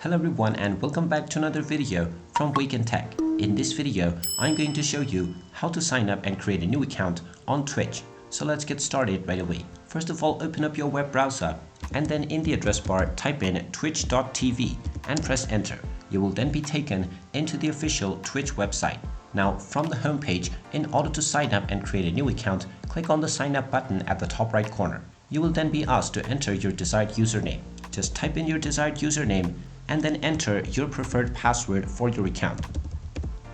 Hello everyone and welcome back to another video from Wake&Tech. In this video, I'm going to show you how to sign up and create a new account on Twitch. So let's get started right away. First of all, open up your web browser and then in the address bar type in twitch.tv and press enter. You will then be taken into the official Twitch website. Now from the homepage, in order to sign up and create a new account, click on the sign up button at the top right corner. You will then be asked to enter your desired username. Just type in your desired username and then enter your preferred password for your account.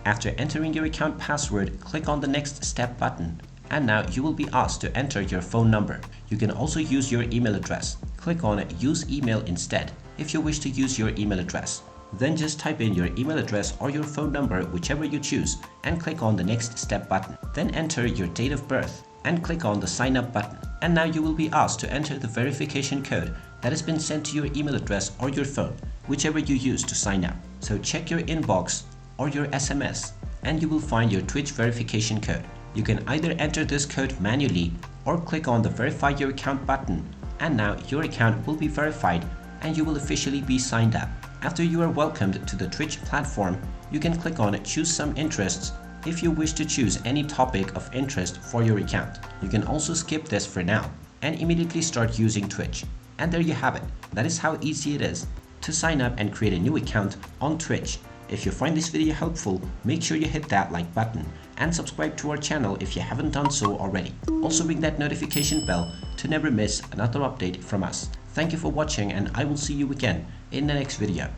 After entering your account password, click on the next step button and now you will be asked to enter your phone number. You can also use your email address. Click on use email instead if you wish to use your email address. Then just type in your email address or your phone number, whichever you choose, and click on the next step button. Then enter your date of birth and click on the sign up button. And now you will be asked to enter the verification code that has been sent to your email address or your phone, whichever you use to sign up. So check your inbox or your SMS and you will find your Twitch verification code. You can either enter this code manually or click on the verify your account button and now your account will be verified and you will officially be signed up. After you are welcomed to the Twitch platform, you can click on choose some interests if you wish to choose any topic of interest for your account. You can also skip this for now and immediately start using Twitch. And there you have it. That is how easy it is to sign up and create a new account on Twitch. If you find this video helpful, make sure you hit that like button and subscribe to our channel if you haven't done so already. Also ring that notification bell to never miss another update from us. Thank you for watching and I will see you again in the next video.